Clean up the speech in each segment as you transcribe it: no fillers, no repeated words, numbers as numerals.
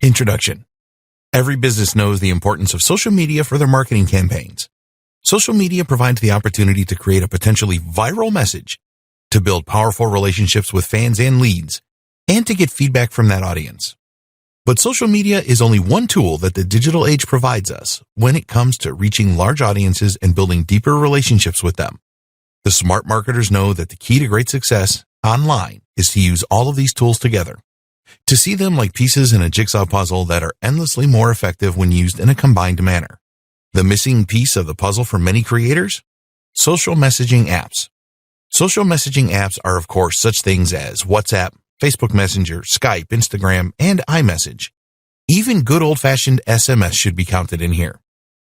Introduction. Every business knows the importance of social media for their marketing campaigns. Social media provides the opportunity to create a potentially viral message, to build powerful relationships with fans and leads, and to get feedback from that audience. But social media is only one tool that the digital age provides us when it comes to reaching large audiences and building deeper relationships with them. The smart marketers know that the key to great success online is to use all of these tools together, to see them like pieces in a jigsaw puzzle that are endlessly more effective when used in a combined manner. The missing piece of the puzzle for many creators? Social messaging apps. Social messaging apps are, of course, such things as WhatsApp, Facebook Messenger, Skype, Instagram, and iMessage. Even good old-fashioned SMS should be counted in here.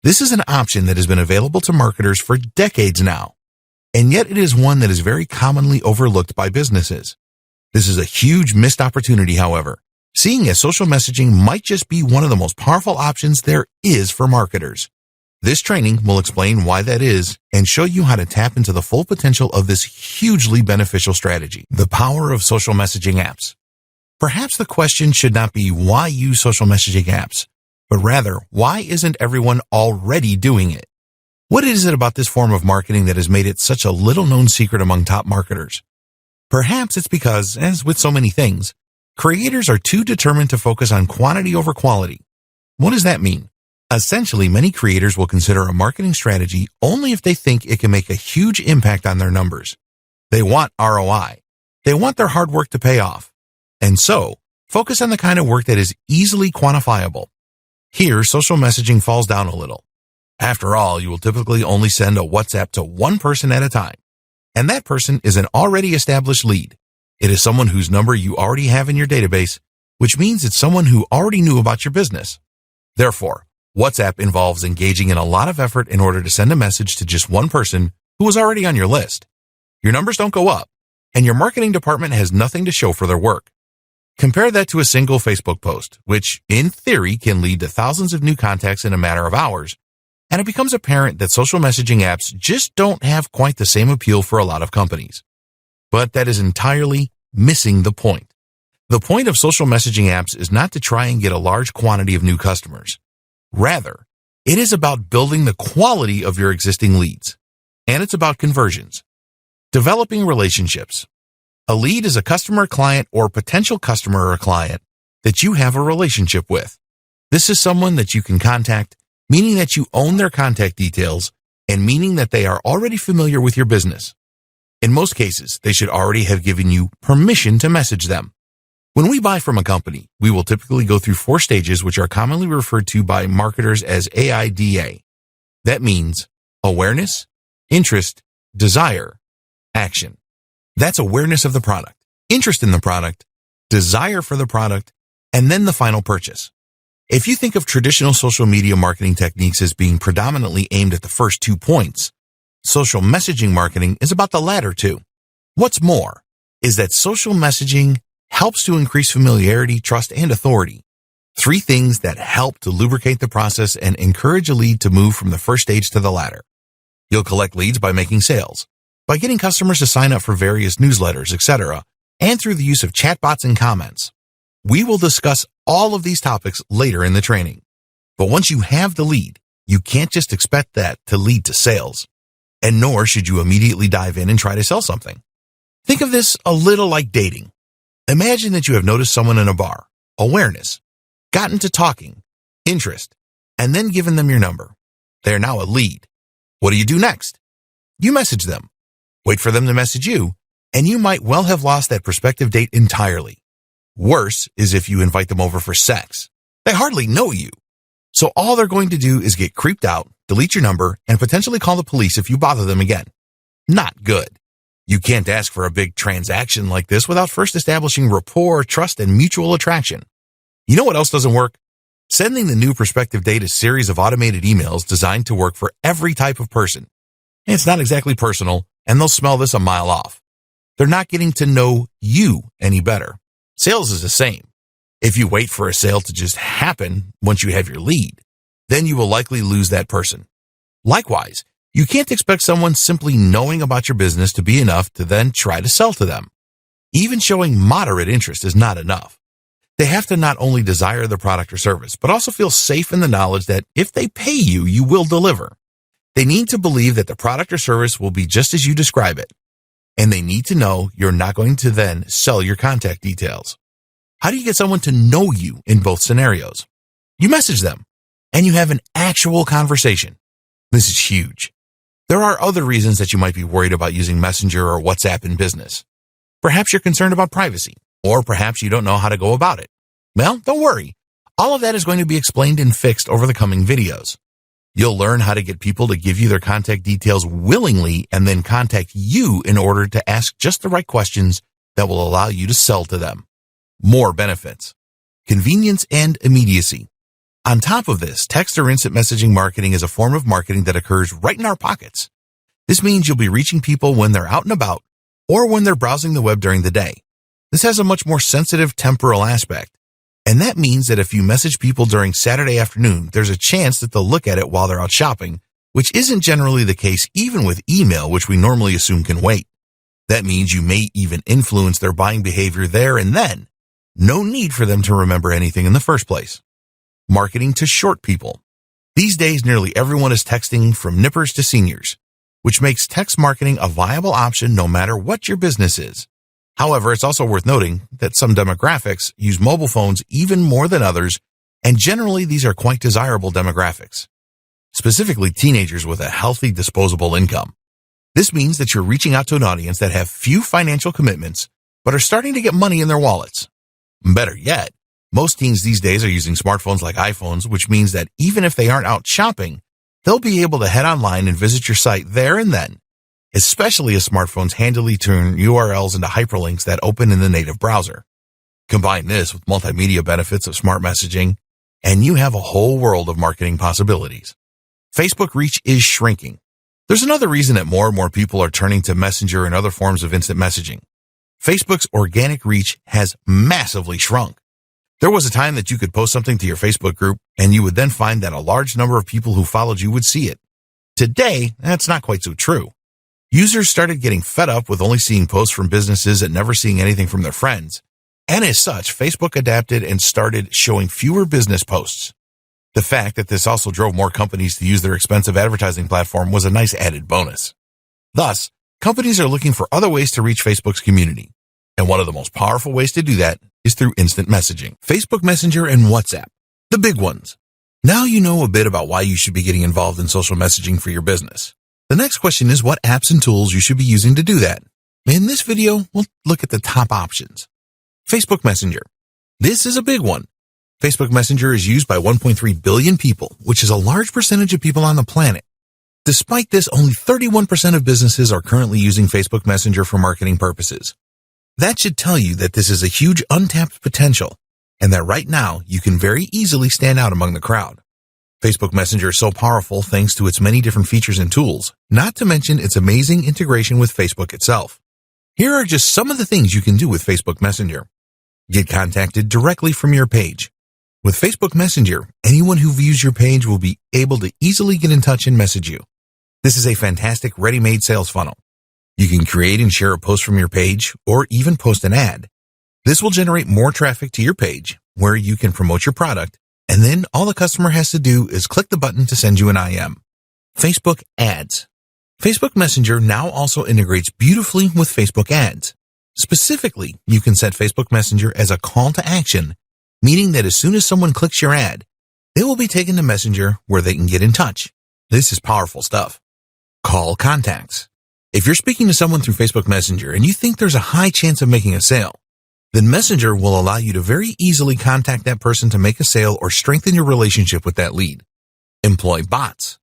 This is an option that has been available to marketers for decades now, and yet it is one that is very commonly overlooked by businesses. This is a huge missed opportunity, however, seeing as social messaging might just be one of the most powerful options there is for marketers. This training will explain why that is and show you how to tap into the full potential of this hugely beneficial strategy. The power of social messaging apps. Perhaps the question should not be why use social messaging apps, but rather why isn't everyone already doing it? What is it about this form of marketing that has made it such a little-known secret among top marketers? Perhaps it's because, as with so many things, creators are too determined to focus on quantity over quality. What does that mean? Essentially, many creators will consider a marketing strategy only if they think it can make a huge impact on their numbers. They want ROI. They want their hard work to pay off. And so, focus on the kind of work that is easily quantifiable. Here, social messaging falls down a little. After all, you will typically only send a WhatsApp to one person at a time. And that person is an already established lead. It is someone whose number you already have in your database, which means it's someone who already knew about your business. Therefore, WhatsApp involves engaging in a lot of effort in order to send a message to just one person who was already on your list. Your numbers don't go up, and your marketing department has nothing to show for their work. Compare that to a single Facebook post, which, in theory, can lead to thousands of new contacts in a matter of hours, and it becomes apparent that social messaging apps just don't have quite the same appeal for a lot of companies. But that is entirely missing the point. The point of social messaging apps is not to try and get a large quantity of new customers. Rather, it is about building the quality of your existing leads, and it's about conversions. Developing relationships. A lead is a customer, client, or potential customer or client that you have a relationship with. This is someone that you can contact, meaning that you own their contact details, and meaning that they are already familiar with your business. In most cases, they should already have given you permission to message them. When we buy from a company, we will typically go through 4 stages which are commonly referred to by marketers as AIDA. That means awareness, interest, desire, action. That's awareness of the product, interest in the product, desire for the product, and then the final purchase. If you think of traditional social media marketing techniques as being predominantly aimed at the first 2 points, social messaging marketing is about the latter 2. What's more is that social messaging helps to increase familiarity, trust, and authority. 3 things that help to lubricate the process and encourage a lead to move from the first stage to the latter. You'll collect leads by making sales, by getting customers to sign up for various newsletters, etc., and through the use of chatbots and comments. We will discuss all of these topics later in the training. But once you have the lead, you can't just expect that to lead to sales. And nor should you immediately dive in and try to sell something. Think of this a little like dating. Imagine that you have noticed someone in a bar, awareness, gotten to talking, interest, and then given them your number. They are now a lead. What do you do next? You message them. Wait for them to message you, and you might well have lost that prospective date entirely. Worse is if you invite them over for sex. They hardly know you. So all they're going to do is get creeped out, delete your number, and potentially call the police if you bother them again. Not good. You can't ask for a big transaction like this without first establishing rapport, trust, and mutual attraction. You know what else doesn't work? Sending the new prospective date a series of automated emails designed to work for every type of person. It's not exactly personal, and they'll smell this a mile off. They're not getting to know you any better. Sales is the same. If you wait for a sale to just happen once you have your lead, then you will likely lose that person. Likewise, you can't expect someone simply knowing about your business to be enough to then try to sell to them. Even showing moderate interest is not enough. They have to not only desire the product or service, but also feel safe in the knowledge that if they pay you, you will deliver. They need to believe that the product or service will be just as you describe it. And they need to know you're not going to then sell your contact details. How do you get someone to know you in both scenarios? You message them, and you have an actual conversation. This is huge. There are other reasons that you might be worried about using Messenger or WhatsApp in business. Perhaps you're concerned about privacy, or perhaps you don't know how to go about it. Well, don't worry. All of that is going to be explained and fixed over the coming videos. You'll learn how to get people to give you their contact details willingly and then contact you in order to ask just the right questions that will allow you to sell to them. More benefits. Convenience and immediacy. On top of this, text or instant messaging marketing is a form of marketing that occurs right in our pockets. This means you'll be reaching people when they're out and about or when they're browsing the web during the day. This has a much more sensitive temporal aspect. And that means that if you message people during Saturday afternoon, there's a chance that they'll look at it while they're out shopping, which isn't generally the case even with email, which we normally assume can wait. That means you may even influence their buying behavior there and then. No need for them to remember anything in the first place. Marketing to short people. These days, nearly everyone is texting from nippers to seniors, which makes text marketing a viable option no matter what your business is. However, it's also worth noting that some demographics use mobile phones even more than others, and generally these are quite desirable demographics, specifically teenagers with a healthy disposable income. This means that you're reaching out to an audience that have few financial commitments, but are starting to get money in their wallets. Better yet, most teens these days are using smartphones like iPhones, which means that even if they aren't out shopping, they'll be able to head online and visit your site there and then, especially as smartphones handily turn URLs into hyperlinks that open in the native browser. Combine this with multimedia benefits of smart messaging, and you have a whole world of marketing possibilities. Facebook reach is shrinking. There's another reason that more and more people are turning to Messenger and other forms of instant messaging. Facebook's organic reach has massively shrunk. There was a time that you could post something to your Facebook group, and you would then find that a large number of people who followed you would see it. Today, that's not quite so true. Users started getting fed up with only seeing posts from businesses and never seeing anything from their friends. And as such, Facebook adapted and started showing fewer business posts. The fact that this also drove more companies to use their expensive advertising platform was a nice added bonus. Thus, companies are looking for other ways to reach Facebook's community. And one of the most powerful ways to do that is through instant messaging. Facebook Messenger and WhatsApp, the big ones. Now you know a bit about why you should be getting involved in social messaging for your business. The next question is what apps and tools you should be using to do that. In this video, we'll look at the top options. Facebook Messenger. This is a big one. Facebook Messenger is used by 1.3 billion people, which is a large percentage of people on the planet. Despite this, only 31% of businesses are currently using Facebook Messenger for marketing purposes. That should tell you that this is a huge untapped potential, and that right now you can very easily stand out among the crowd. Facebook Messenger is so powerful thanks to its many different features and tools, not to mention its amazing integration with Facebook itself. Here are just some of the things you can do with Facebook Messenger. Get contacted directly from your page. With Facebook Messenger, anyone who views your page will be able to easily get in touch and message you. This is a fantastic ready-made sales funnel. You can create and share a post from your page or even post an ad. This will generate more traffic to your page where you can promote your product, and then all the customer has to do is click the button to send you an IM. Facebook Ads. Facebook Messenger now also integrates beautifully with Facebook Ads. Specifically, you can set Facebook Messenger as a call to action, meaning that as soon as someone clicks your ad, they will be taken to Messenger where they can get in touch. This is powerful stuff. Call contacts. If you're speaking to someone through Facebook Messenger and you think there's a high chance of making a sale, then Messenger will allow you to very easily contact that person to make a sale or strengthen your relationship with that lead. Employ bots.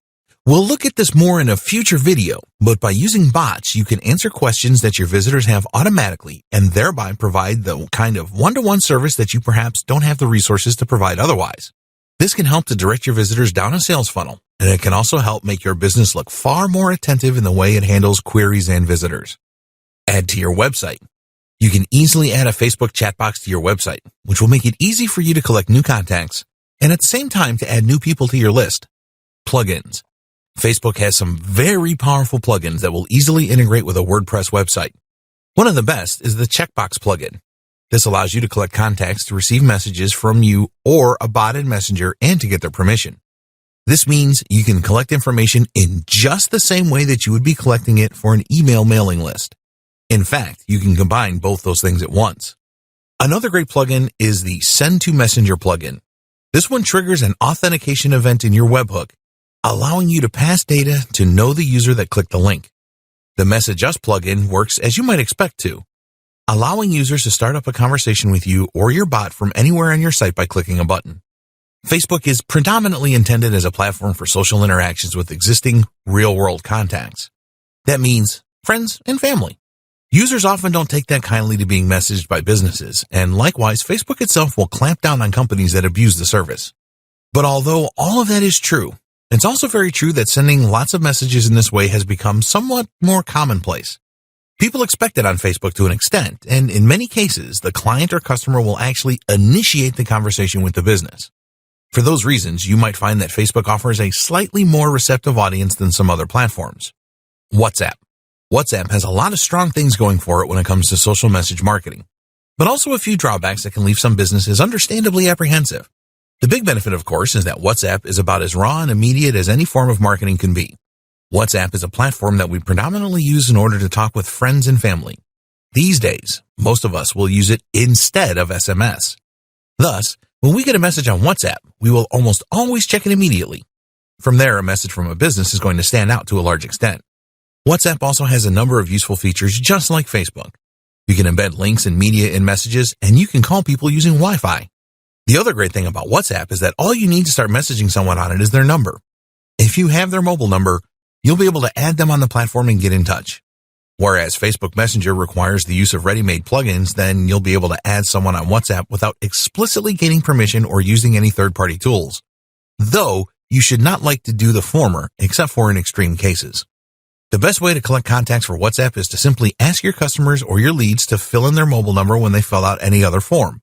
We'll look at this more in a future video, but by using bots, you can answer questions that your visitors have automatically and thereby provide the kind of one-to-one service that you perhaps don't have the resources to provide otherwise. This can help to direct your visitors down a sales funnel, and it can also help make your business look far more attentive in the way it handles queries and visitors. Add to your website. You can easily add a Facebook chat box to your website, which will make it easy for you to collect new contacts and at the same time to add new people to your list. Plugins. Facebook has some very powerful plugins that will easily integrate with a WordPress website. One of the best is the checkbox plugin. This allows you to collect contacts to receive messages from you or a bot in Messenger and to get their permission. This means you can collect information in just the same way that you would be collecting it for an email mailing list. In fact, you can combine both those things at once. Another great plugin is the Send to Messenger plugin. This one triggers an authentication event in your webhook, allowing you to pass data to know the user that clicked the link. The Message Us plugin works as you might expect to, allowing users to start up a conversation with you or your bot from anywhere on your site by clicking a button. Facebook is predominantly intended as a platform for social interactions with existing real-world contacts. That means friends and family. Users often don't take that kindly to being messaged by businesses, and likewise, Facebook itself will clamp down on companies that abuse the service. But although all of that is true, it's also very true that sending lots of messages in this way has become somewhat more commonplace. People expect it on Facebook to an extent, and in many cases, the client or customer will actually initiate the conversation with the business. For those reasons, you might find that Facebook offers a slightly more receptive audience than some other platforms. WhatsApp. WhatsApp has a lot of strong things going for it when it comes to social message marketing, but also a few drawbacks that can leave some businesses understandably apprehensive. The big benefit, of course, is that WhatsApp is about as raw and immediate as any form of marketing can be. WhatsApp is a platform that we predominantly use in order to talk with friends and family. These days, most of us will use it instead of SMS. Thus, when we get a message on WhatsApp, we will almost always check it immediately. From there, a message from a business is going to stand out to a large extent. WhatsApp also has a number of useful features just like Facebook. You can embed links and media in messages, and you can call people using Wi-Fi. The other great thing about WhatsApp is that all you need to start messaging someone on it is their number. If you have their mobile number, you'll be able to add them on the platform and get in touch. Whereas Facebook Messenger requires the use of ready-made plugins, then you'll be able to add someone on WhatsApp without explicitly gaining permission or using any third-party tools. Though, you should not like to do the former, except for in extreme cases. The best way to collect contacts for WhatsApp is to simply ask your customers or your leads to fill in their mobile number when they fill out any other form.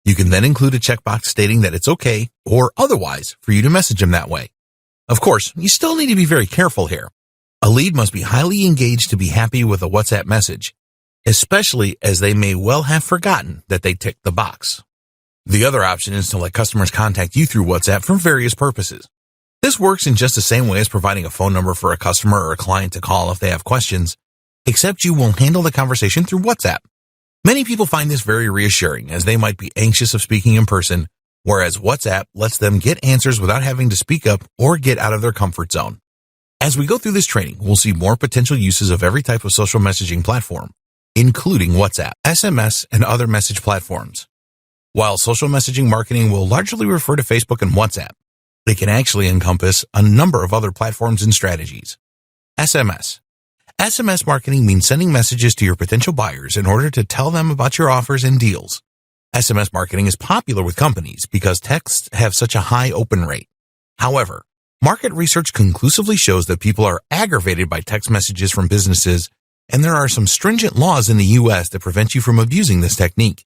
You can then include a checkbox stating that it's okay, or otherwise, for you to message them that way. Of course, you still need to be very careful here. A lead must be highly engaged to be happy with a WhatsApp message, especially as they may well have forgotten that they ticked the box. The other option is to let customers contact you through WhatsApp for various purposes. This works in just the same way as providing a phone number for a customer or a client to call if they have questions, except you will handle the conversation through WhatsApp. Many people find this very reassuring, as they might be anxious of speaking in person, whereas WhatsApp lets them get answers without having to speak up or get out of their comfort zone. As we go through this training, we'll see more potential uses of every type of social messaging platform, including WhatsApp, SMS, and other message platforms. While social messaging marketing will largely refer to Facebook and WhatsApp, they can actually encompass a number of other platforms and strategies. SMS. SMS marketing means sending messages to your potential buyers in order to tell them about your offers and deals. SMS marketing is popular with companies because texts have such a high open rate. However, market research conclusively shows that people are aggravated by text messages from businesses, and there are some stringent laws in the U.S. that prevent you from abusing this technique.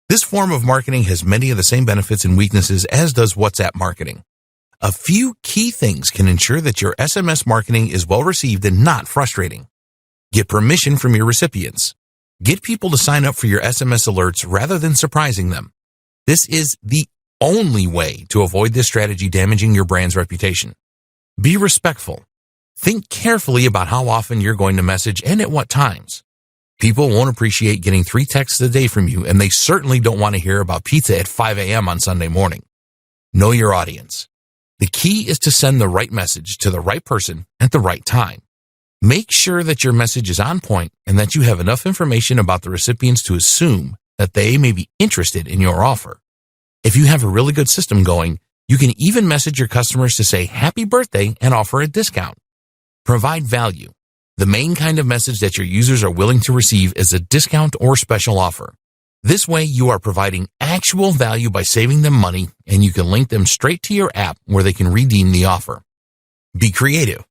This form of marketing has many of the same benefits and weaknesses as does WhatsApp marketing. A few key things can ensure that your SMS marketing is well received and not frustrating. Get permission from your recipients. Get people to sign up for your SMS alerts rather than surprising them. This is the only way to avoid this strategy damaging your brand's reputation. Be respectful. Think carefully about how often you're going to message and at what times. People won't appreciate getting 3 texts a day from you, and they certainly don't want to hear about pizza at 5 a.m. on Sunday morning. Know your audience. The key is to send the right message to the right person at the right time. Make sure that your message is on point and that you have enough information about the recipients to assume that they may be interested in your offer. If you have a really good system going, you can even message your customers to say happy birthday and offer a discount. Provide value. The main kind of message that your users are willing to receive is a discount or special offer. This way you are providing actual value by saving them money, and you can link them straight to your app where they can redeem the offer. Be creative.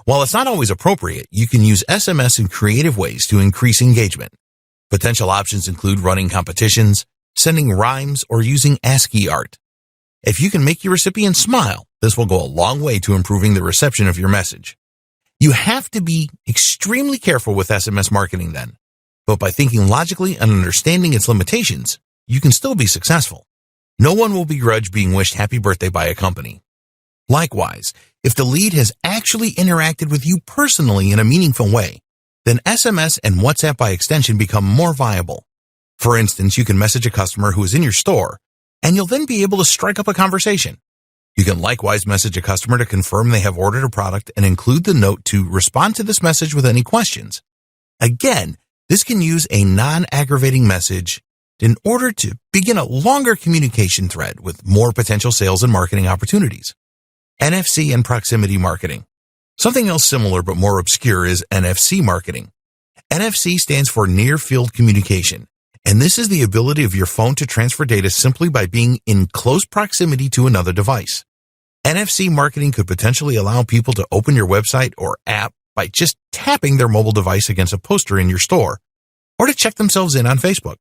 While it's not always appropriate, you can use SMS in creative ways to increase engagement. Potential options include running competitions, sending rhymes, or using ASCII art. If you can make your recipient smile, this will go a long way to improving the reception of your message. You have to be extremely careful with SMS marketing then. but by thinking logically and understanding its limitations, you can still be successful. No one will begrudge being wished happy birthday by a company. Likewise, if the lead has actually interacted with you personally in a meaningful way, then SMS and WhatsApp by extension become more viable. For instance, you can message a customer who is in your store, and you'll then be able to strike up a conversation. You can likewise message a customer to confirm they have ordered a product and include the note to respond to this message with any questions. Again, this can use a non-aggravating message in order to begin a longer communication thread with more potential sales and marketing opportunities. NFC and proximity marketing. Something else similar but more obscure is NFC marketing. NFC stands for Near Field Communication, and this is the ability of your phone to transfer data simply by being in close proximity to another device. NFC marketing could potentially allow people to open your website or app by just tapping their mobile device against a poster in your store, or to check themselves in on Facebook.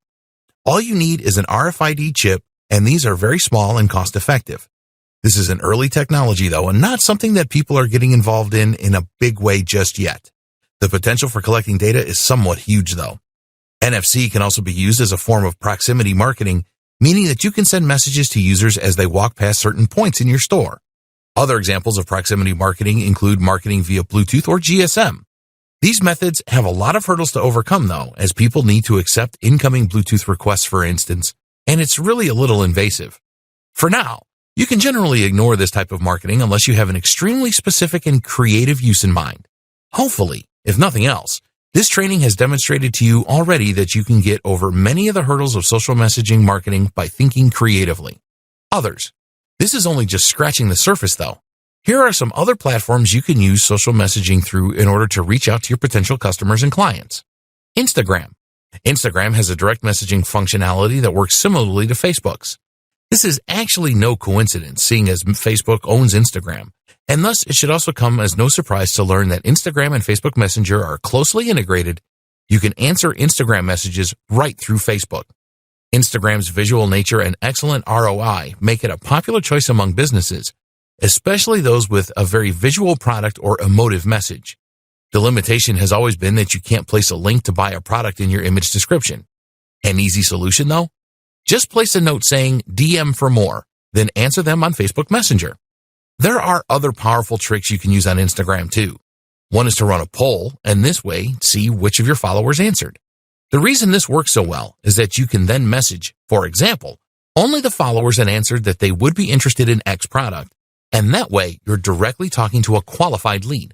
All you need is an RFID chip, and these are very small and cost-effective. This is an early technology, though, and not something that people are getting involved in a big way just yet. The potential for collecting data is somewhat huge, though. NFC can also be used as a form of proximity marketing, meaning that you can send messages to users as they walk past certain points in your store. Other examples of proximity marketing include marketing via Bluetooth or GSM. These methods have a lot of hurdles to overcome, though, as people need to accept incoming Bluetooth requests, for instance, and it's really a little invasive. For now, you can generally ignore this type of marketing unless you have an extremely specific and creative use in mind. Hopefully, if nothing else, this training has demonstrated to you already that you can get over many of the hurdles of social messaging marketing by thinking creatively. Others. This is only just scratching the surface, though. Here are some other platforms you can use social messaging through in order to reach out to your potential customers and clients. Instagram. Instagram has a direct messaging functionality that works similarly to Facebook's. This is actually no coincidence, seeing as Facebook owns Instagram, and thus it should also come as no surprise to learn that Instagram and Facebook Messenger are closely integrated. You can answer Instagram messages right through Facebook. Instagram's visual nature and excellent ROI make it a popular choice among businesses, especially those with a very visual product or emotive message. The limitation has always been that you can't place a link to buy a product in your image description. An easy solution, though? Just place a note saying DM for more, then answer them on Facebook Messenger. There are other powerful tricks you can use on Instagram too. One is to run a poll, and this way see which of your followers answered. The reason this works so well is that you can then message, for example, only the followers that answered that they would be interested in X product, and that way you're directly talking to a qualified lead.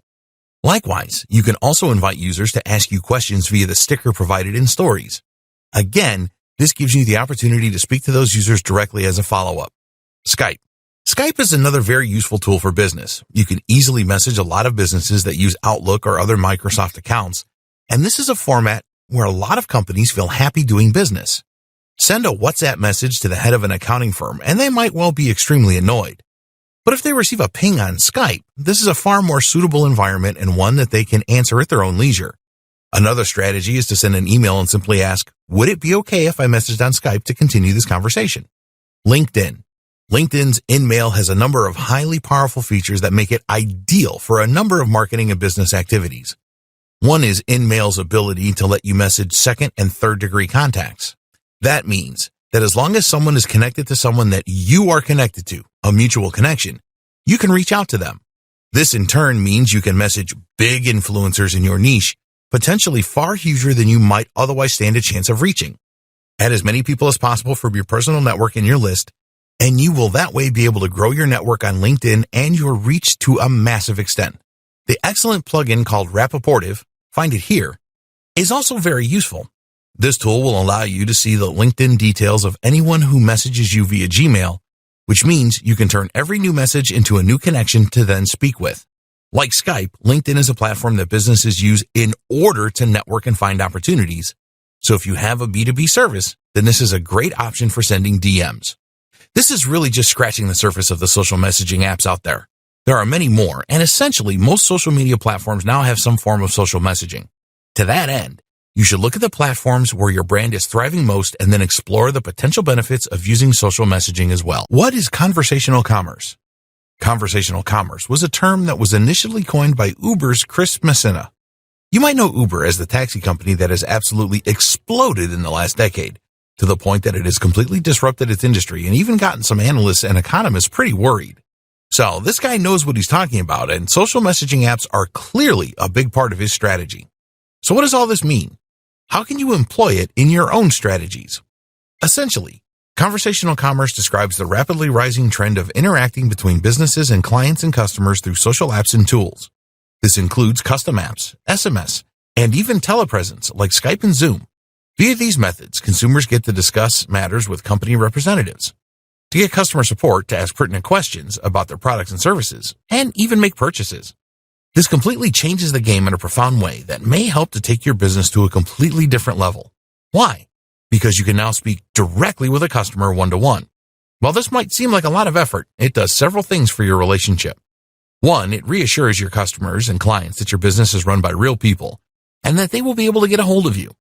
Likewise, you can also invite users to ask you questions via the sticker provided in Stories. Again, this gives you the opportunity to speak to those users directly as a follow-up. Skype. Skype is another very useful tool for business. You can easily message a lot of businesses that use Outlook or other Microsoft accounts, and this is a format where a lot of companies feel happy doing business. Send a WhatsApp message to the head of an accounting firm, and they might well be extremely annoyed. But if they receive a ping on Skype, this is a far more suitable environment and one that they can answer at their own leisure. Another strategy is to send an email and simply ask, would it be okay if I messaged on Skype to continue this conversation? LinkedIn. LinkedIn's InMail has a number of highly powerful features that make it ideal for a number of marketing and business activities. One is InMail's ability to let you message second and third degree contacts. That means that as long as someone is connected to someone that you are connected to, a mutual connection, you can reach out to them. This in turn means you can message big influencers in your niche, potentially far huger than you might otherwise stand a chance of reaching. Add as many people as possible from your personal network in your list, and you will that way be able to grow your network on LinkedIn and your reach to a massive extent. The excellent plugin called Rapportive, find it here, is also very useful. This tool will allow you to see the LinkedIn details of anyone who messages you via Gmail, which means you can turn every new message into a new connection to then speak with. Like Skype, LinkedIn is a platform that businesses use in order to network and find opportunities. So if you have a B2B service, then this is a great option for sending DMs. This is really just scratching the surface of the social messaging apps out there. There are many more, and essentially most social media platforms now have some form of social messaging. To that end, you should look at the platforms where your brand is thriving most and then explore the potential benefits of using social messaging as well. What is conversational commerce? Conversational commerce was a term that was initially coined by Uber's Chris Messina. You might know Uber as the taxi company that has absolutely exploded in the last decade, to the point that it has completely disrupted its industry and even gotten some analysts and economists pretty worried. So this guy knows what he's talking about, and social messaging apps are clearly a big part of his strategy. So what does all this mean? How can you employ it in your own strategies? Essentially, conversational commerce describes the rapidly rising trend of interacting between businesses and clients and customers through social apps and tools. This includes custom apps, SMS, and even telepresence like Skype and Zoom. Via these methods, consumers get to discuss matters with company representatives, to get customer support to ask pertinent questions about their products and services, and even make purchases. This completely changes the game in a profound way that may help to take your business to a completely different level. Why? Because you can now speak directly with a customer one-to-one. While this might seem like a lot of effort, it does several things for your relationship. One, it reassures your customers and clients that your business is run by real people and that they will be able to get a hold of you.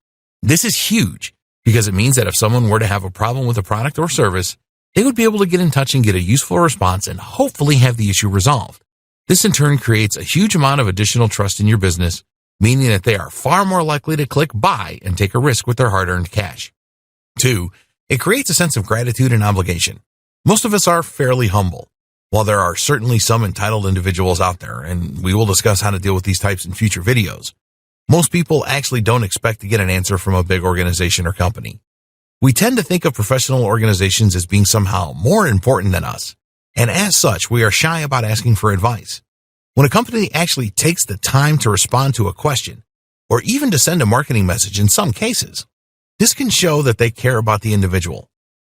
This is huge because it means that if someone were to have a problem with a product or service, they would be able to get in touch and get a useful response and hopefully have the issue resolved. This in turn creates a huge amount of additional trust in your business, meaning that they are far more likely to click buy and take a risk with their hard-earned cash. Two, it creates a sense of gratitude and obligation. Most of us are fairly humble. While there are certainly some entitled individuals out there, and we will discuss how to deal with these types in future videos, most people actually don't expect to get an answer from a big organization or company. We tend to think of professional organizations as being somehow more important than us, and as such, we are shy about asking for advice. When a company actually takes the time to respond to a question, or even to send a marketing message in some cases, this can show that they care about the individual.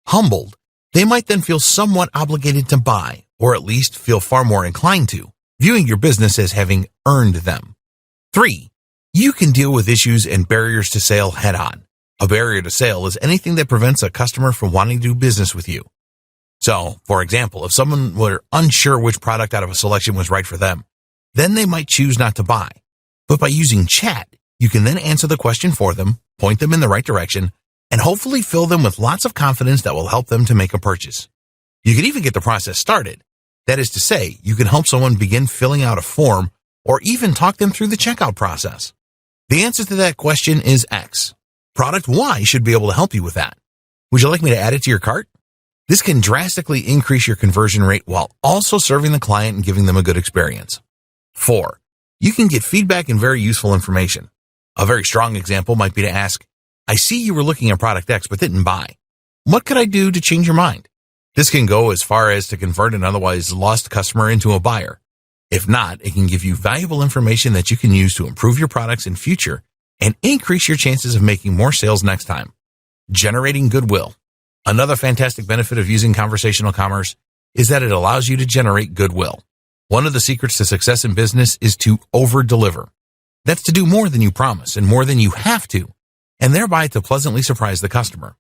Humbled, they might then feel somewhat obligated to buy, or at least feel far more inclined to, viewing your business as having earned them. 3. You can deal with issues and barriers to sale head on. A barrier to sale is anything that prevents a customer from wanting to do business with you. So, for example, if someone were unsure which product out of a selection was right for them, then they might choose not to buy. But by using chat, you can then answer the question for them, point them in the right direction, and hopefully fill them with lots of confidence that will help them to make a purchase. You can even get the process started. That is to say, you can help someone begin filling out a form or even talk them through the checkout process. The answer to that question is X. Product Y should be able to help you with that. Would you like me to add it to your cart? This can drastically increase your conversion rate while also serving the client and giving them a good experience. 4. You can get feedback and very useful information. A very strong example might be to ask, I see you were looking at product X but didn't buy. What could I do to change your mind? This can go as far as to convert an otherwise lost customer into a buyer. If not, it can give you valuable information that you can use to improve your products in future and increase your chances of making more sales next time. Generating goodwill. Another fantastic benefit of using conversational commerce is that it allows you to generate goodwill. One of the secrets to success in business is to over-deliver. That's to do more than you promise and more than you have to, and thereby to pleasantly surprise the customer.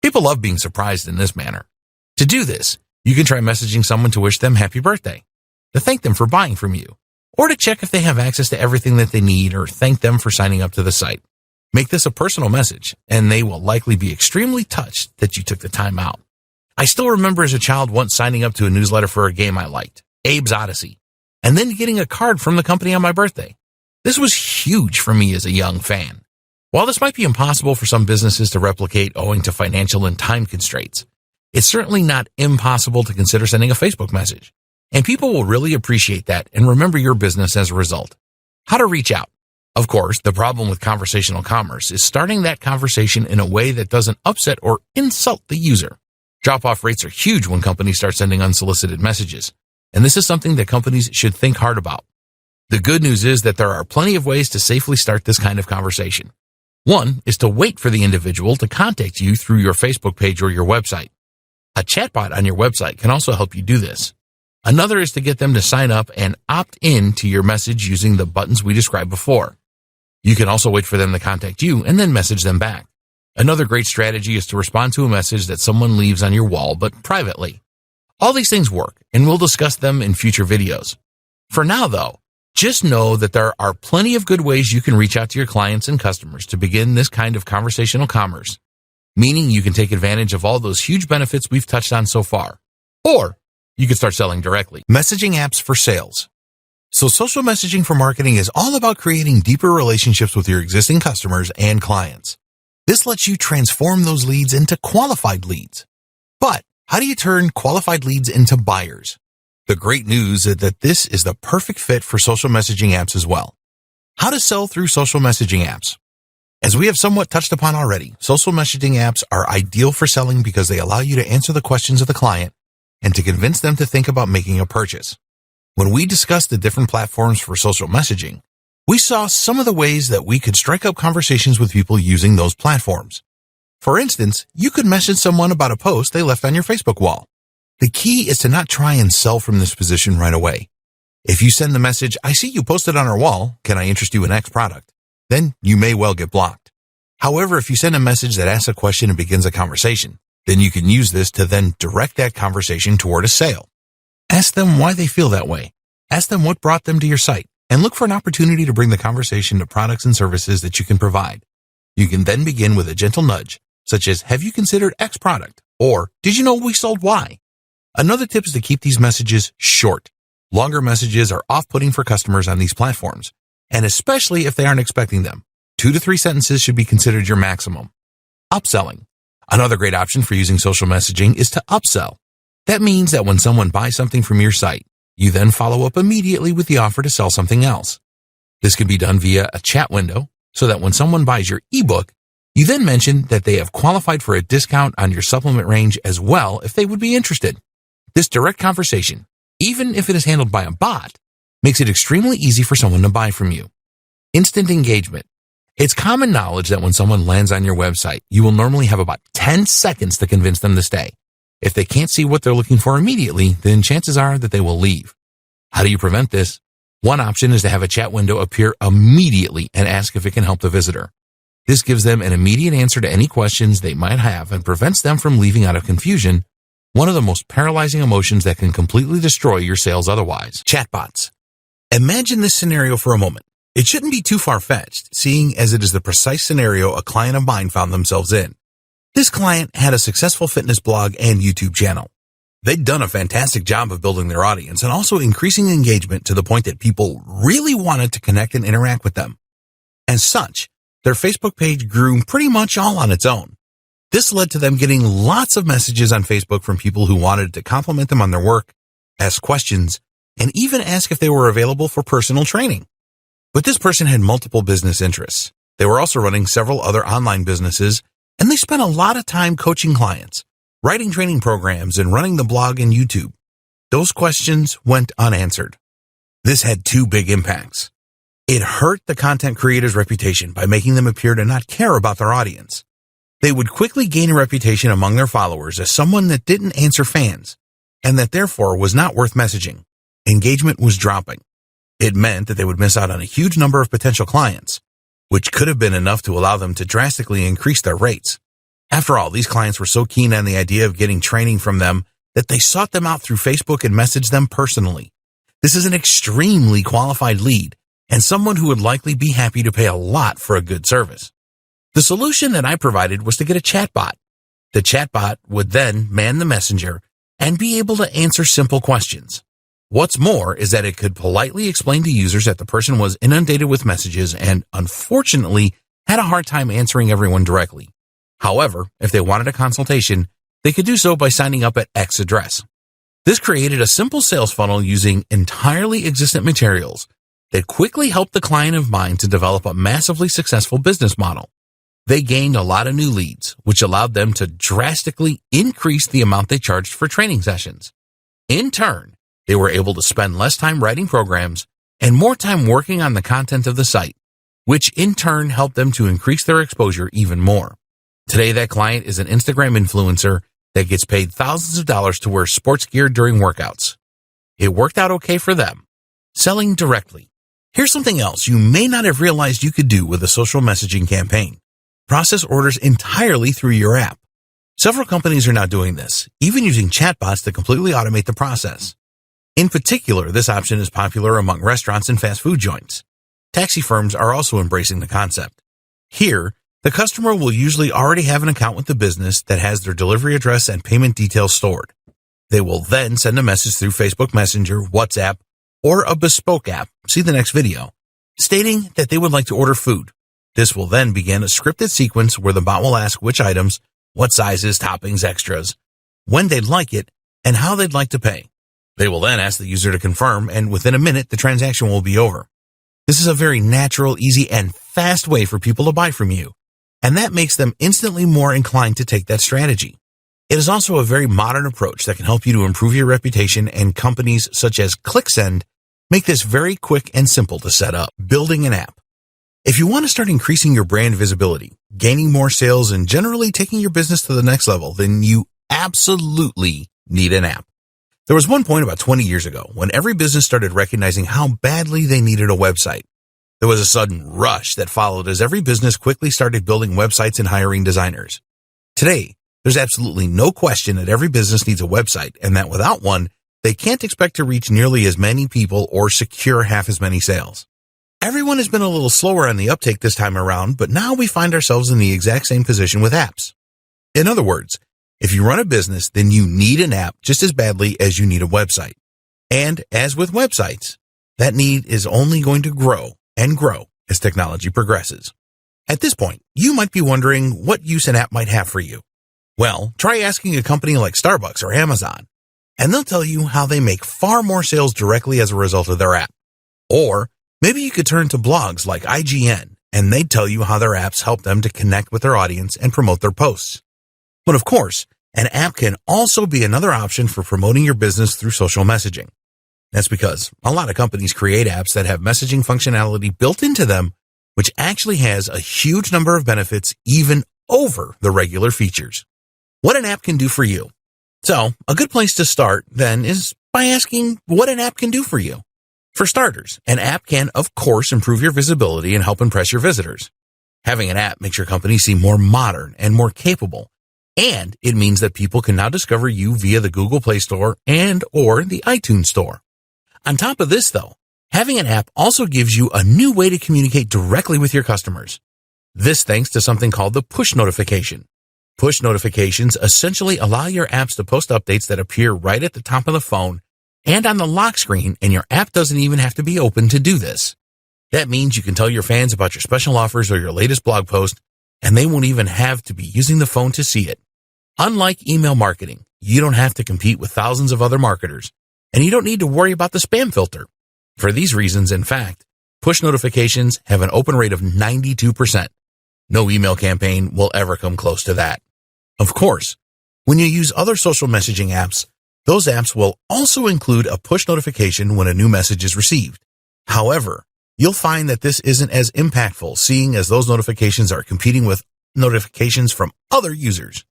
People love being surprised in this manner. To do this, you can try messaging someone to wish them happy birthday, to thank them for buying from you, or to check if they have access to everything that they need or thank them for signing up to the site. Make this a personal message, and they will likely be extremely touched that you took the time out. I still remember as a child once signing up to a newsletter for a game I liked, Abe's Odyssey, and then getting a card from the company on my birthday. This was huge for me as a young fan. While this might be impossible for some businesses to replicate owing to financial and time constraints, it's certainly not impossible to consider sending a Facebook message, and people will really appreciate that and remember your business as a result. How to reach out. Of course, the problem with conversational commerce is starting that conversation in a way that doesn't upset or insult the user. Drop-off rates are huge when companies start sending unsolicited messages, and this is something that companies should think hard about. The good news is that there are plenty of ways to safely start this kind of conversation. One is to wait for the individual to contact you through your Facebook page or your website. A chatbot on your website can also help you do this. Another is to get them to sign up and opt in to your message using the buttons we described before. You can also wait for them to contact you and then message them back. Another great strategy is to respond to a message that someone leaves on your wall, but privately. All these things work, and we'll discuss them in future videos. For now, though, just know that there are plenty of good ways you can reach out to your clients and customers to begin this kind of conversational commerce, meaning you can take advantage of all those huge benefits we've touched on so far. Or you can start selling directly. Messaging apps for sales. So social messaging for marketing is all about creating deeper relationships with your existing customers and clients. This lets you transform those leads into qualified leads. But how do you turn qualified leads into buyers? The great news is that this is the perfect fit for social messaging apps as well. How to sell through social messaging apps. As we have somewhat touched upon already, social messaging apps are ideal for selling because they allow you to answer the questions of the client and to convince them to think about making a purchase. When we discussed the different platforms for social messaging, we saw some of the ways that we could strike up conversations with people using those platforms. For instance, you could message someone about a post they left on your Facebook wall. The key is to not try and sell from this position right away. If you send the message, "I see you posted on our wall, can I interest you in X product?" then you may well get blocked. However, if you send a message that asks a question and begins a conversation, then you can use this to then direct that conversation toward a sale. Ask them why they feel that way. Ask them what brought them to your site, and look for an opportunity to bring the conversation to products and services that you can provide. You can then begin with a gentle nudge, such as, "Have you considered X product?" or "Did you know we sold Y?" Another tip is to keep these messages short. Longer messages are off-putting for customers on these platforms, and especially if they aren't expecting them. 2 to 3 sentences should be considered your maximum. Upselling. Another great option for using social messaging is to upsell. That means that when someone buys something from your site, you then follow up immediately with the offer to sell something else. This can be done via a chat window, so that when someone buys your ebook, you then mention that they have qualified for a discount on your supplement range as well if they would be interested. This direct conversation, even if it is handled by a bot, makes it extremely easy for someone to buy from you. Instant engagement. It's common knowledge that when someone lands on your website, you will normally have about 10 seconds to convince them to stay. If they can't see what they're looking for immediately, then chances are that they will leave. How do you prevent this? One option is to have a chat window appear immediately and ask if it can help the visitor. This gives them an immediate answer to any questions they might have and prevents them from leaving out of confusion, one of the most paralyzing emotions that can completely destroy your sales otherwise. Chatbots. Imagine this scenario for a moment. It shouldn't be too far-fetched, seeing as it is the precise scenario a client of mine found themselves in. This client had a successful fitness blog and YouTube channel. They'd done a fantastic job of building their audience and also increasing engagement to the point that people really wanted to connect and interact with them. As such, their Facebook page grew pretty much all on its own. This led to them getting lots of messages on Facebook from people who wanted to compliment them on their work, ask questions, and even ask if they were available for personal training. But this person had multiple business interests. They were also running several other online businesses, and they spent a lot of time coaching clients, writing training programs, and running the blog and YouTube. Those questions went unanswered. This had 2 big impacts. It hurt the content creator's reputation by making them appear to not care about their audience. They would quickly gain a reputation among their followers as someone that didn't answer fans, and that therefore was not worth messaging. Engagement was dropping. It meant that they would miss out on a huge number of potential clients, which could have been enough to allow them to drastically increase their rates. After all, these clients were so keen on the idea of getting training from them that they sought them out through Facebook and messaged them personally. This is an extremely qualified lead and someone who would likely be happy to pay a lot for a good service. The solution that I provided was to get a chatbot. The chatbot would then man the messenger and be able to answer simple questions. What's more is that it could politely explain to users that the person was inundated with messages and, unfortunately, had a hard time answering everyone directly. However, if they wanted a consultation, they could do so by signing up at X address. This created a simple sales funnel using entirely existent materials that quickly helped the client of mine to develop a massively successful business model. They gained a lot of new leads, which allowed them to drastically increase the amount they charged for training sessions. In turn, they were able to spend less time writing programs and more time working on the content of the site, which in turn helped them to increase their exposure even more. Today, that client is an Instagram influencer that gets paid thousands of dollars to wear sports gear during workouts. It worked out okay for them. Selling directly. Here's something else you may not have realized you could do with a social messaging campaign. Process orders entirely through your app. Several companies are now doing this, even using chatbots to completely automate the process. In particular, this option is popular among restaurants and fast food joints. Taxi firms are also embracing the concept. Here, the customer will usually already have an account with the business that has their delivery address and payment details stored. They will then send a message through Facebook Messenger, WhatsApp, or a bespoke app, see the next video, stating that they would like to order food. This will then begin a scripted sequence where the bot will ask which items, what sizes, toppings, extras, when they'd like it, and how they'd like to pay. They will then ask the user to confirm, and within a minute, the transaction will be over. This is a very natural, easy, and fast way for people to buy from you, and that makes them instantly more inclined to take that strategy. It is also a very modern approach that can help you to improve your reputation, and companies such as ClickSend make this very quick and simple to set up. Building an app. If you want to start increasing your brand visibility, gaining more sales, and generally taking your business to the next level, then you absolutely need an app. There was one point about 20 years ago when every business started recognizing how badly they needed a website. There was a sudden rush that followed as every business quickly started building websites and hiring designers. Today, there's absolutely no question that every business needs a website, and that without one, they can't expect to reach nearly as many people or secure half as many sales. Everyone has been a little slower on the uptake this time around, but now we find ourselves in the exact same position with apps. In other words, if you run a business, then you need an app just as badly as you need a website. And as with websites, that need is only going to grow and grow as technology progresses. At this point, you might be wondering what use an app might have for you. Well, try asking a company like Starbucks or Amazon, and they'll tell you how they make far more sales directly as a result of their app. Or maybe you could turn to blogs like IGN, and they'd tell you how their apps help them to connect with their audience and promote their posts. But of course, an app can also be another option for promoting your business through social messaging. That's because a lot of companies create apps that have messaging functionality built into them, which actually has a huge number of benefits even over the regular features. What an app can do for you. So, a good place to start, then, is by asking what an app can do for you. For starters, an app can, of course, improve your visibility and help impress your visitors. Having an app makes your company seem more modern and more capable, and it means that people can now discover you via the Google Play Store and or the iTunes Store. On top of this, though, having an app also gives you a new way to communicate directly with your customers. This thanks to something called the push notification. Push notifications essentially allow your apps to post updates that appear right at the top of the phone and on the lock screen, and your app doesn't even have to be open to do this. That means you can tell your fans about your special offers or your latest blog post, and they won't even have to be using the phone to see it. Unlike email marketing, you don't have to compete with thousands of other marketers, and you don't need to worry about the spam filter. For these reasons, in fact, push notifications have an open rate of 92%. No email campaign will ever come close to that. Of course, when you use other social messaging apps, those apps will also include a push notification when a new message is received. However, you'll find that this isn't as impactful, seeing as those notifications are competing with notifications from other users.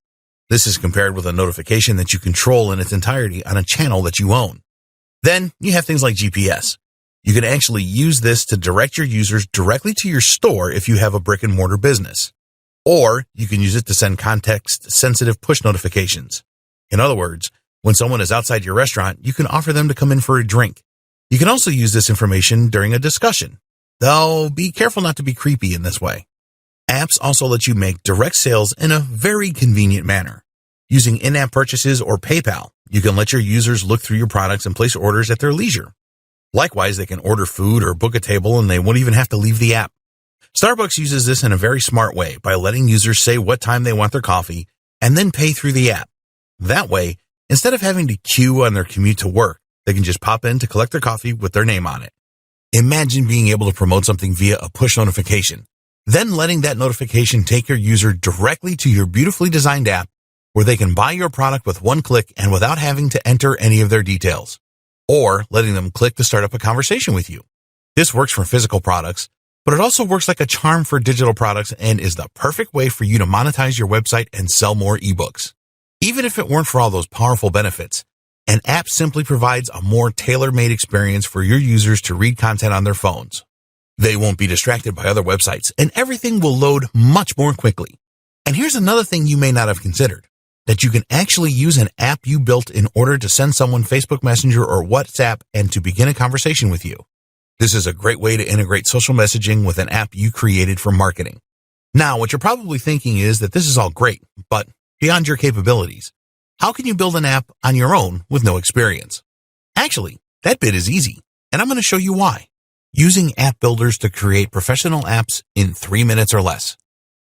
This is compared with a notification that you control in its entirety on a channel that you own. Then you have things like GPS. You can actually use this to direct your users directly to your store if you have a brick and mortar business. Or you can use it to send context-sensitive push notifications. In other words, when someone is outside your restaurant, you can offer them to come in for a drink. You can also use this information during a discussion, though be careful not to be creepy in this way. Apps also let you make direct sales in a very convenient manner. Using in-app purchases or PayPal, you can let your users look through your products and place orders at their leisure. Likewise, they can order food or book a table, and they won't even have to leave the app. Starbucks uses this in a very smart way by letting users say what time they want their coffee and then pay through the app. That way, instead of having to queue on their commute to work, they can just pop in to collect their coffee with their name on it. Imagine being able to promote something via a push notification, then letting that notification take your user directly to your beautifully designed app where they can buy your product with one click and without having to enter any of their details, or letting them click to start up a conversation with you. This works for physical products, but it also works like a charm for digital products and is the perfect way for you to monetize your website and sell more ebooks. Even if it weren't for all those powerful benefits, an app simply provides a more tailor-made experience for your users to read content on their phones. They won't be distracted by other websites, and everything will load much more quickly. And here's another thing you may not have considered, that you can actually use an app you built in order to send someone Facebook Messenger or WhatsApp and to begin a conversation with you. This is a great way to integrate social messaging with an app you created for marketing. Now, what you're probably thinking is that this is all great, but beyond your capabilities, how can you build an app on your own with no experience? Actually, that bit is easy. and I'm going to show you why. Using app builders to create professional apps in 3 minutes or less.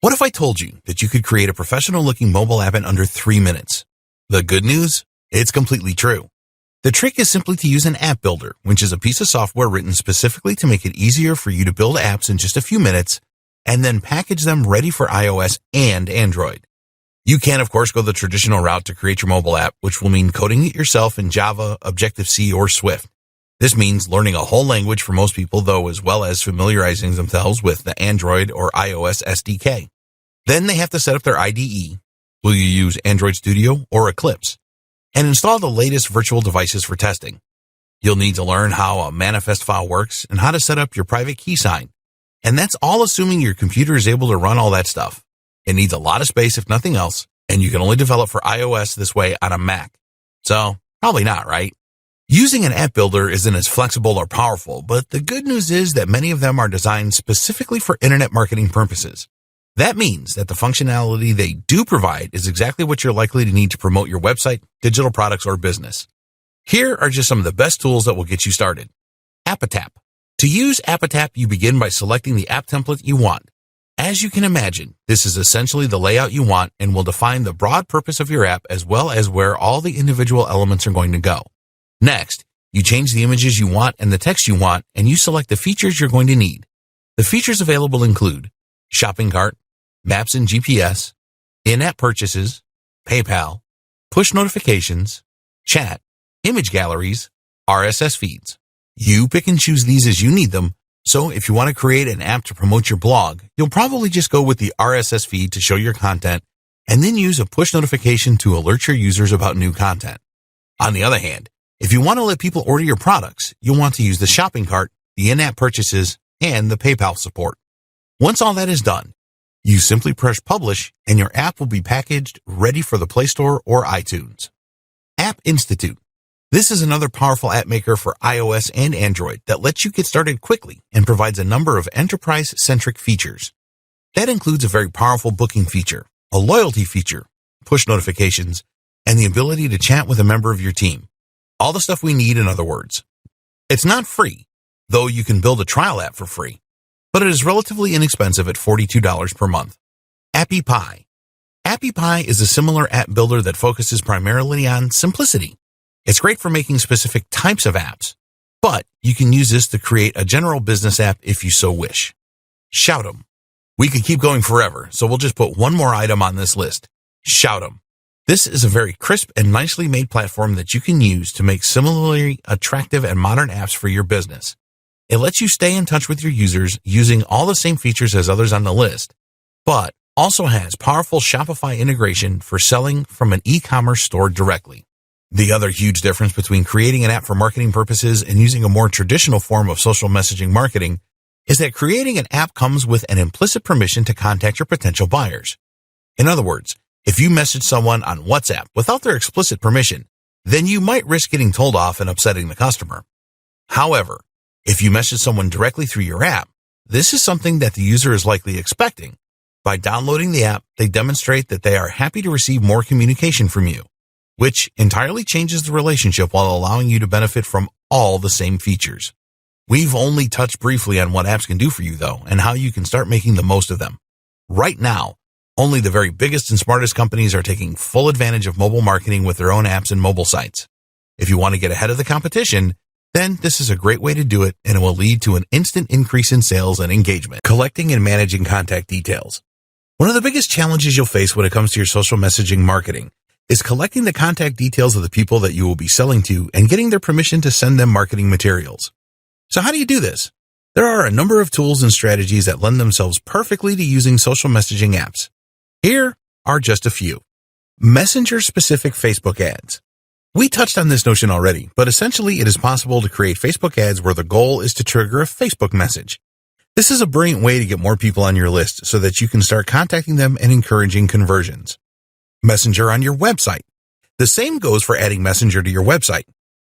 What if I told you that you could create a professional-looking mobile app in under 3 minutes? The good news? It's completely true. The trick is simply to use an app builder, which is a piece of software written specifically to make it easier for you to build apps in just a few minutes and then package them ready for iOS and Android. You can, of course, go the traditional route to create your mobile app, which will mean coding it yourself in Java, Objective-C, or Swift. This means learning a whole language for most people, though, as well as familiarizing themselves with the Android or iOS SDK. Then they have to set up their IDE. Will you use Android Studio or Eclipse? And install the latest virtual devices for testing. You'll need to learn how a manifest file works and how to set up your private key sign. And that's all assuming your computer is able to run all that stuff. It needs a lot of space if nothing else, and you can only develop for iOS this way on a Mac. So, probably not, right? Using an app builder isn't as flexible or powerful, but the good news is that many of them are designed specifically for internet marketing purposes. That means that the functionality they do provide is exactly what you're likely to need to promote your website, digital products, or business. Here are just some of the best tools that will get you started. Appatap. To use Appatap, you begin by selecting the app template you want. As you can imagine, this is essentially the layout you want and will define the broad purpose of your app as well as where all the individual elements are going to go. Next, you change the images you want and the text you want, and you select the features you're going to need. The features available include shopping cart, maps and GPS, in-app purchases, PayPal, push notifications, chat, image galleries, RSS feeds. You pick and choose these as you need them, so if you want to create an app to promote your blog, you'll probably just go with the RSS feed to show your content, and then use a push notification to alert your users about new content. On the other hand, if you want to let people order your products, you'll want to use the shopping cart, the in-app purchases, and the PayPal support. Once all that is done, you simply press publish and your app will be packaged, ready for the Play Store or iTunes. App Institute. This is another powerful app maker for iOS and Android that lets you get started quickly and provides a number of enterprise-centric features. That includes a very powerful booking feature, a loyalty feature, push notifications, and the ability to chat with a member of your team. All the stuff we need, in other words. It's not free, though you can build a trial app for free, but it is relatively inexpensive at $42 per month. AppyPie. AppyPie is a similar app builder that focuses primarily on simplicity. It's great for making specific types of apps, but you can use this to create a general business app if you so wish. Shoutem. We could keep going forever, so we'll just put one more item on this list. Shoutem. This is a very crisp and nicely made platform that you can use to make similarly attractive and modern apps for your business. It lets you stay in touch with your users using all the same features as others on the list, but also has powerful Shopify integration for selling from an e-commerce store directly. The other huge difference between creating an app for marketing purposes and using a more traditional form of social messaging marketing is that creating an app comes with an implicit permission to contact your potential buyers. In other words, if you message someone on WhatsApp without their explicit permission, then you might risk getting told off and upsetting the customer. However, if you message someone directly through your app, this is something that the user is likely expecting. By downloading the app, they demonstrate that they are happy to receive more communication from you, which entirely changes the relationship while allowing you to benefit from all the same features. We've only touched briefly on what apps can do for you, though, and how you can start making the most of them. Right now, only the very biggest and smartest companies are taking full advantage of mobile marketing with their own apps and mobile sites. If you want to get ahead of the competition, then this is a great way to do it, and it will lead to an instant increase in sales and engagement. Collecting and managing contact details. One of the biggest challenges you'll face when it comes to your social messaging marketing is collecting the contact details of the people that you will be selling to and getting their permission to send them marketing materials. So how do you do this? There are a number of tools and strategies that lend themselves perfectly to using social messaging apps. Here are just a few. Messenger-specific Facebook ads. We touched on this notion already, but essentially it is possible to create Facebook ads where the goal is to trigger a Facebook message. This is a brilliant way to get more people on your list so that you can start contacting them and encouraging conversions. Messenger on your website. The same goes for adding Messenger to your website.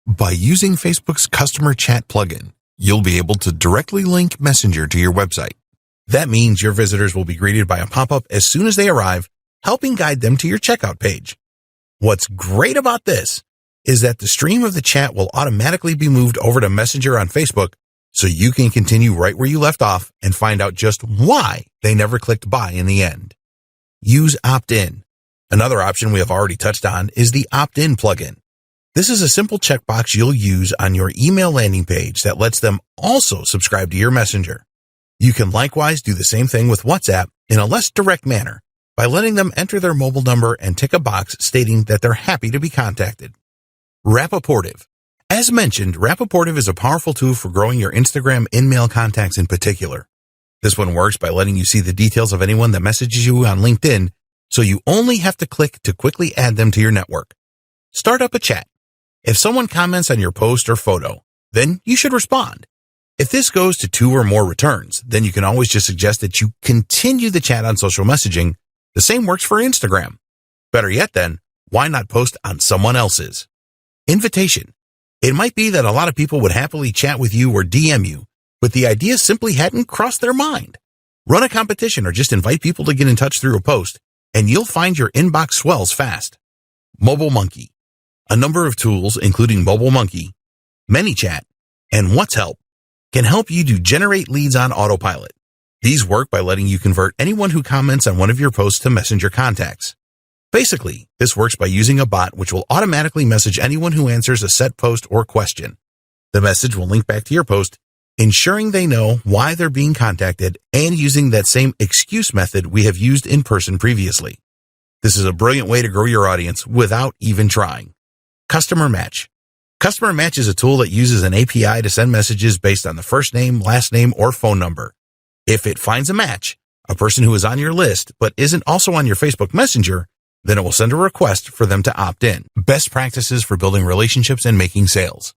By using Facebook's customer chat plugin, you'll be able to directly link Messenger to your website. That means your visitors will be greeted by a pop-up as soon as they arrive, helping guide them to your checkout page. What's great about this is that the stream of the chat will automatically be moved over to Messenger on Facebook so you can continue right where you left off and find out just why they never clicked buy in the end. Use opt-in. Another option we have already touched on is the opt-in plugin. This is a simple checkbox you'll use on your email landing page that lets them also subscribe to your messenger. You can likewise do the same thing with WhatsApp in a less direct manner by letting them enter their mobile number and tick a box stating that they're happy to be contacted. Rapportive. As mentioned, Rapportive is a powerful tool for growing your Instagram in-mail contacts in particular. This one works by letting you see the details of anyone that messages you on LinkedIn, so you only have to click to quickly add them to your network. Start up a chat. If someone comments on your post or photo, then you should respond. If this goes to 2 or more returns, then you can always just suggest that you continue the chat on social messaging. The same works for Instagram. Better yet then, why not post on someone else's? Invitation. It might be that a lot of people would happily chat with you or DM you, but the idea simply hadn't crossed their mind. Run a competition or just invite people to get in touch through a post, and you'll find your inbox swells fast. Mobile Monkey. A number of tools, including Mobile Monkey, ManyChat, and What's Help, can help you to generate leads on autopilot. These work by letting you convert anyone who comments on one of your posts to Messenger contacts. Basically, this works by using a bot which will automatically message anyone who answers a set post or question. The message will link back to your post, ensuring they know why they're being contacted and using that same excuse method we have used in person previously. This is a brilliant way to grow your audience without even trying. Customer Match. Customer Match is a tool that uses an API to send messages based on the first name, last name, or phone number. If it finds a match, a person who is on your list but isn't also on your Facebook Messenger, then it will send a request for them to opt in. Best practices for building relationships and making sales.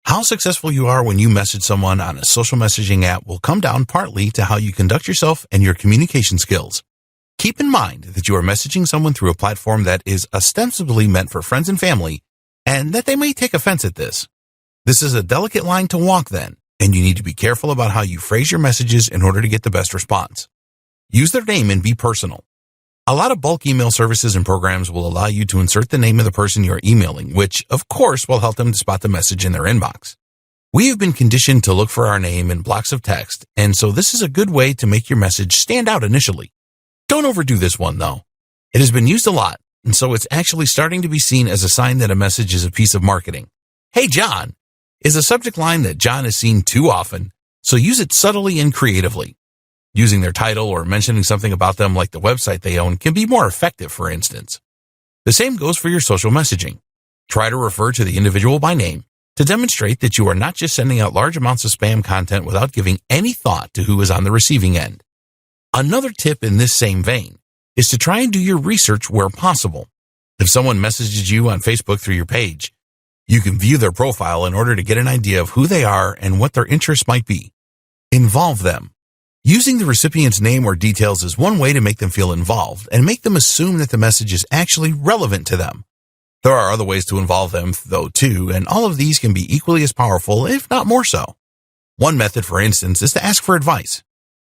How successful you are when you message someone on a social messaging app will come down partly to how you conduct yourself and your communication skills. Keep in mind that you are messaging someone through a platform that is ostensibly meant for friends and family, and that they may take offense at this. This is a delicate line to walk then, and you need to be careful about how you phrase your messages in order to get the best response. Use their name and be personal. A lot of bulk email services and programs will allow you to insert the name of the person you are emailing, which, of course, will help them to spot the message in their inbox. We have been conditioned to look for our name in blocks of text, and so this is a good way to make your message stand out initially. Don't overdo this one, though. It has been used a lot, and so it's actually starting to be seen as a sign that a message is a piece of marketing. "Hey, John," is a subject line that John is seen too often, so use it subtly and creatively. Using their title or mentioning something about them like the website they own can be more effective, for instance. The same goes for your social messaging. Try to refer to the individual by name to demonstrate that you are not just sending out large amounts of spam content without giving any thought to who is on the receiving end. Another tip in this same vein is to try and do your research where possible. If someone messages you on Facebook through your page, you can view their profile in order to get an idea of who they are and what their interests might be. Involve them. Using the recipient's name or details is one way to make them feel involved and make them assume that the message is actually relevant to them. There are other ways to involve them, though, too, and all of these can be equally as powerful, if not more so. One method, for instance, is to ask for advice.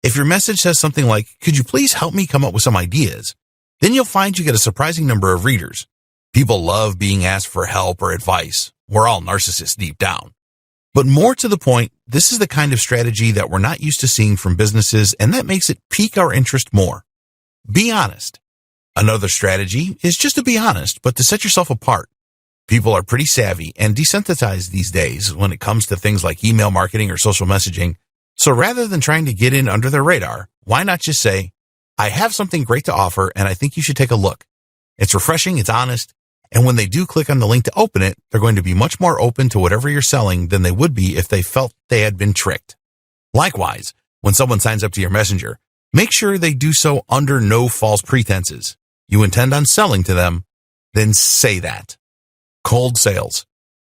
If your message says something like, "Could you please help me come up with some ideas?" then you'll find you get a surprising number of readers. People love being asked for help or advice. We're all narcissists deep down. But more to the point, this is the kind of strategy that we're not used to seeing from businesses, and that makes it pique our interest more. Be honest. Another strategy is just to be honest, but to set yourself apart. People are pretty savvy and desensitized these days when it comes to things like email marketing or social messaging. So rather than trying to get in under their radar, why not just say, "I have something great to offer and I think you should take a look." It's refreshing, it's honest, and when they do click on the link to open it, they're going to be much more open to whatever you're selling than they would be if they felt they had been tricked. Likewise, when someone signs up to your messenger, make sure they do so under no false pretenses. You intend on selling to them, then say that. Cold sales.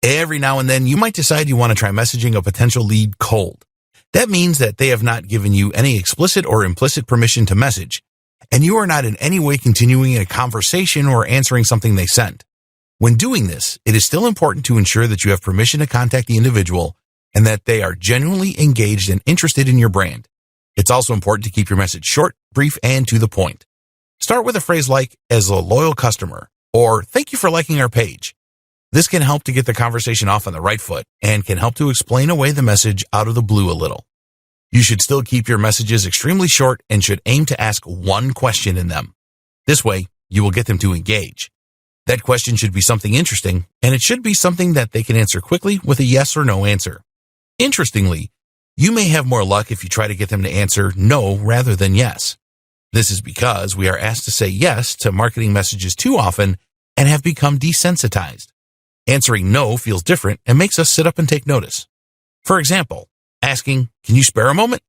Every now and then, you might decide you want to try messaging a potential lead cold. That means that they have not given you any explicit or implicit permission to message, and you are not in any way continuing a conversation or answering something they sent. When doing this, it is still important to ensure that you have permission to contact the individual and that they are genuinely engaged and interested in your brand. It's also important to keep your message short, brief, and to the point. Start with a phrase like, "as a loyal customer," or "thank you for liking our page." This can help to get the conversation off on the right foot and can help to explain away the message out of the blue a little. You should still keep your messages extremely short and should aim to ask one question in them. This way, you will get them to engage. That question should be something interesting, and it should be something that they can answer quickly with a yes or no answer. Interestingly, you may have more luck if you try to get them to answer no rather than yes. This is because we are asked to say yes to marketing messages too often and have become desensitized. Answering no feels different and makes us sit up and take notice. For example, asking, "Can you spare a moment?"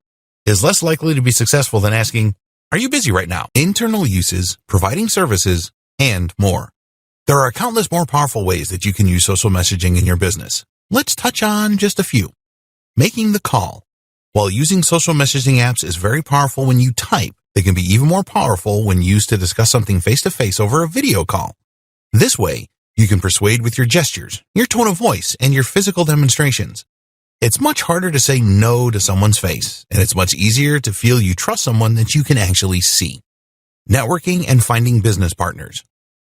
is less likely to be successful than asking, "Are you busy right now?" Internal uses, providing services, and more. There are countless more powerful ways that you can use social messaging in your business. Let's touch on just a few. Making the call. While using social messaging apps is very powerful when you type, they can be even more powerful when used to discuss something face-to-face over a video call. This way, you can persuade with your gestures, your tone of voice, and your physical demonstrations. It's much harder to say no to someone's face, and it's much easier to feel you trust someone that you can actually see. Networking and finding business partners.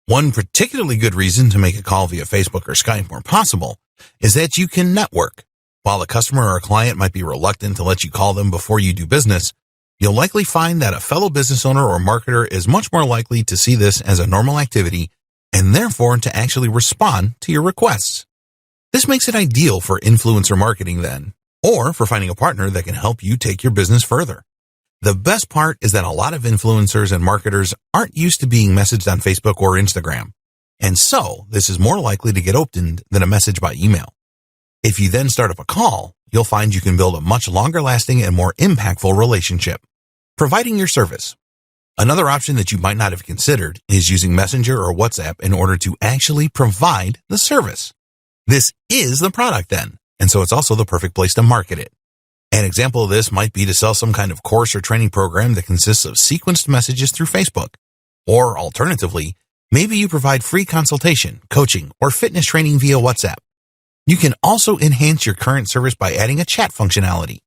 One particularly good reason to make a call via Facebook or Skype more possible is that you can network. While a customer or a client might be reluctant to let you call them before you do business, you'll likely find that a fellow business owner or marketer is much more likely to see this as a normal activity and therefore to actually respond to your requests. This makes it ideal for influencer marketing then, or for finding a partner that can help you take your business further. The best part is that a lot of influencers and marketers aren't used to being messaged on Facebook or Instagram, and so this is more likely to get opened than a message by email. If you then start up a call, you'll find you can build a much longer lasting and more impactful relationship. Providing your service. Another option that you might not have considered is using Messenger or WhatsApp in order to actually provide the service. This is the product then, and so it's also the perfect place to market it. An example of this might be to sell some kind of course or training program that consists of sequenced messages through Facebook. Or alternatively, maybe you provide free consultation, coaching, or fitness training via WhatsApp. You can also enhance your current service by adding a chat functionality.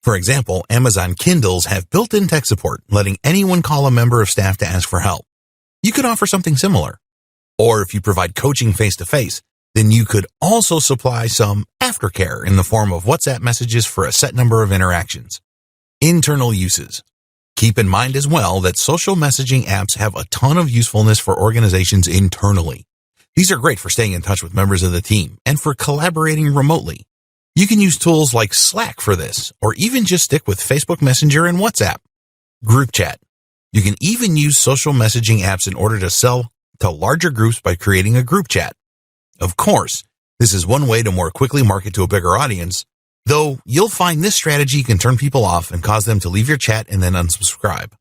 For example, Amazon Kindles have built-in tech support, letting anyone call a member of staff to ask for help. You could offer something similar. Or if you provide coaching face-to-face, then you could also supply some aftercare in the form of WhatsApp messages for a set number of interactions. Internal uses. Keep in mind as well that social messaging apps have a ton of usefulness for organizations internally. These are great for staying in touch with members of the team and for collaborating remotely. You can use tools like Slack for this, or even just stick with Facebook Messenger and WhatsApp. Group chat. You can even use social messaging apps in order to sell to larger groups by creating a group chat. Of course, this is one way to more quickly market to a bigger audience, though you'll find this strategy can turn people off and cause them to leave your chat and then unsubscribe.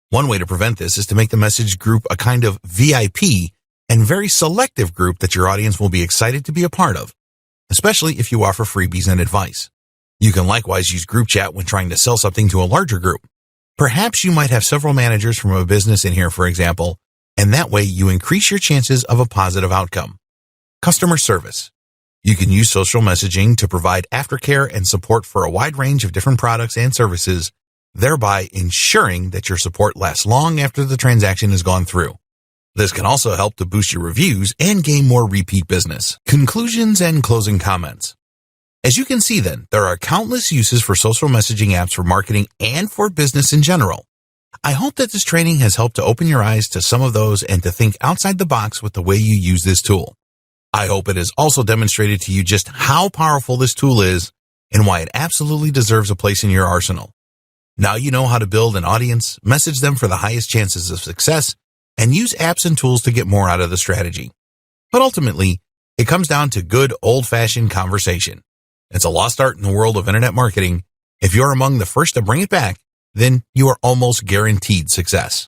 One way to prevent this is to make the message group a kind of VIP and very selective group that your audience will be excited to be a part of, especially if you offer freebies and advice. You can likewise use group chat when trying to sell something to a larger group. Perhaps you might have several managers from a business in here, for example, and that way you increase your chances of a positive outcome. Customer service. You can use social messaging to provide aftercare and support for a wide range of different products and services, thereby ensuring that your support lasts long after the transaction has gone through. This can also help to boost your reviews and gain more repeat business. Conclusions and closing comments. As you can see then, there are countless uses for social messaging apps for marketing and for business in general. I hope that this training has helped to open your eyes to some of those and to think outside the box with the way you use this tool. I hope it has also demonstrated to you just how powerful this tool is and why it absolutely deserves a place in your arsenal. Now you know how to build an audience, message them for the highest chances of success, and use apps and tools to get more out of the strategy. But ultimately, it comes down to good old-fashioned conversation. It's a lost art in the world of internet marketing. If you're among the first to bring it back, then you are almost guaranteed success.